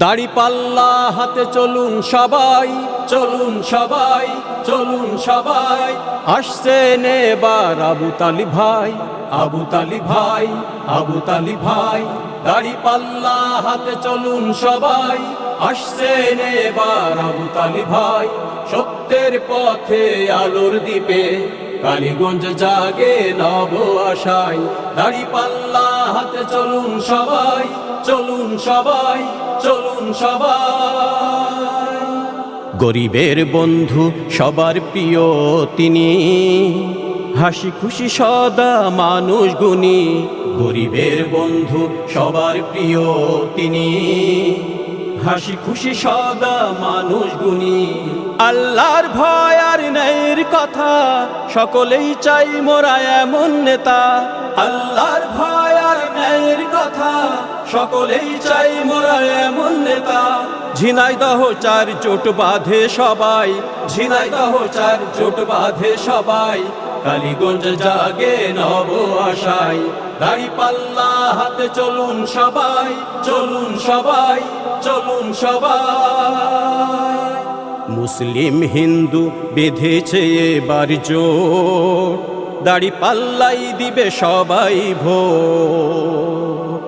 দাড়ি পাল্লা হাতে চলুন সবাই, চলুন সবাই, চলুন সবাই। আসছেন এবার আবু তালিব ভাই, আবু তালিব ভাই, আবু তালিব ভাই। দাড়ি পাল্লা হাতে চলুন সবাই, আসছেন এবার আবু তালিব ভাই। সত্যের পথে আলোর দ্বীপে কালীগঞ্জ জাগে নব আশায়। দাড়ি পাল্লা হাতে চলুন সবাই, চলুন সবাই, চলুন সবাই। গরিবের বন্ধু সবার প্রিয় তিনি, হাসি খুশি সদা মানুষ গুণী। গরিবের বন্ধু সবার প্রিয় তিনি, হাসি খুশি সদা মানুষ গুণী। আল্লাহর ভয় আর ন্যায়ের কথা সকলেই চাই মোরা এমন নেতা। আল্লাহর ভয় আর ন্যায়ের কথা সকলেই চাই মোরা এমন নেতা। ঝিনাইদহ চার জোট বাঁধে সবাই, ঝিনাইদহ চার জোট বাঁধে সবাই। কালীগঞ্জ জাগে নব আশায়। দাড়ি পাল্লা হাতে চলুন সবাই, চলুন সবাই, চলুন সবাই। মুসলিম হিন্দু বেঁধেছে এবার জোট, দাড়ি পাল্লাই দিবে সবাই ভোট।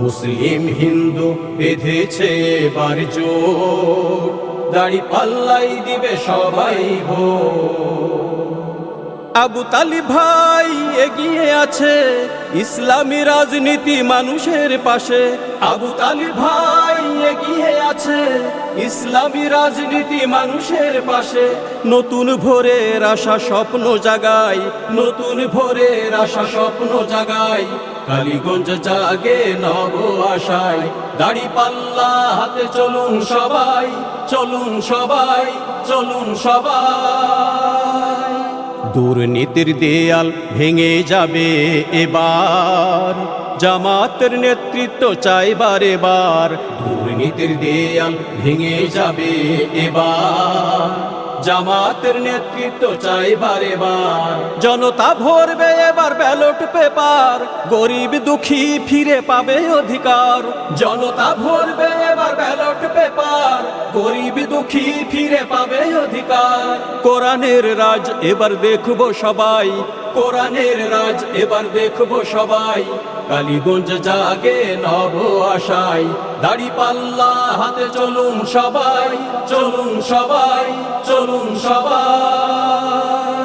মুসলিম হিন্দু বেঁধেছে এবার জোট, দাড়ি পাল্লাই দিবে সবাই ভোট। আবু তালিব ভাই এগিয়ে আছে, ইসলামী রাজনীতি মানুষের পাশে। আবু তালিব ভাই এগিয়ে আছে, ইসলামী রাজনীতি মানুষের পাশে। নতুন ভোরের আশা স্বপ্ন জাগায়, নতুন ভোরের আশা স্বপ্ন জাগায়। কালীগঞ্জ জাগে নব আশায়। দাড়ি পাল্লা হাতে চলুন সবাই, চলুন সবাই, চলুন সবাই। দুর্নীতির দেয়াল ভেঙে যাবে এবার, জামাতের নেতৃত্ব চাইবার এবার। দুর্নীতির দেয়াল ভেঙে যাবে এবার, জামাতের নেতৃত্ব চাইবার এবার। জনতা ভরবে এবার ব্যালট পেপার, গরিব দুঃখী ফিরে পাবে অধিকার। জনতা ভরবে এবার ব্যালট পেপার, গরিব দুঃখী ফিরে পাবে অধিকার। কোরআনের রাজ এবার দেখব সবাই, কোরআনের রাজ এবার দেখব সবাই। কালীগঞ্জ জাগে নব আশায়। দাড়ি পাল্লা হাতে চলুন সবাই, চলুন সবাই, চলুন সবাই।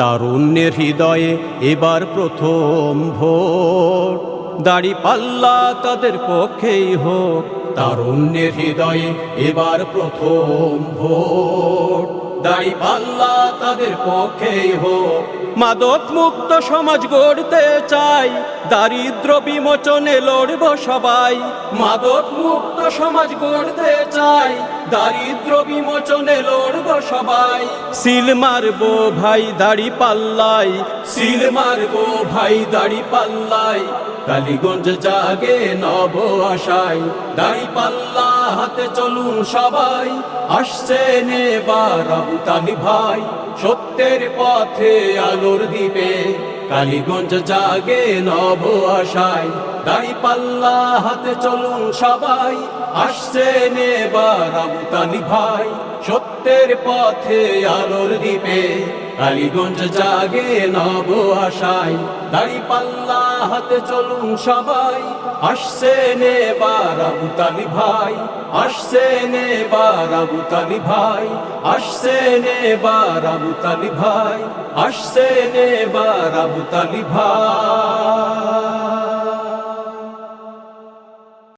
তারুণ্যের হৃদয়ে এবার প্রথম ভোট, দাড়ি পাল্লা তাদের পক্ষেই হোক। তারুণ্যের হৃদয়ে এবার প্রথম ভোট, দাড়ি পাল্লা তাদের পক্ষেই হোক। মাদক মুক্ত সমাজ গড়তে চাই, দারিদ্র বিমোচনে লড়ব সবাই। মাদক মুক্ত সমাজ গড়তে চাই, দারিদ্র বিমোচনে লড়ব সবাই। সিল মারবো ভাই দাড়ি পাল্লাই, সিল মারবো ভাই দাড়ি পাল্লাই। কালীগঞ্জ জাগে নব আশায়। দাড়ি পাল্লা হাতে চলুন সবাই, আসছেন এবার আবু তালিব ভাই। সত্যের পথে আলোর দ্বীপে কালীগঞ্জ জাগে নব আশায়। দাড়ি পাল্লা হাতে চলুন সবাই, আসছেন এবার আবু তালিব ভাই। সত্যের পথে আলোর দ্বীপে কালীগঞ্জ জাগে নব আশায়। দাড়ি পাল্লা হাতে চলুন সবাই, আসছেন এবার আবু তালিব ভাই। আসছেন এবার আবু তালিব ভাই, আসছেন এবার আবু তালিব ভাই, আসছেন এবার আবু তালিব ভাই।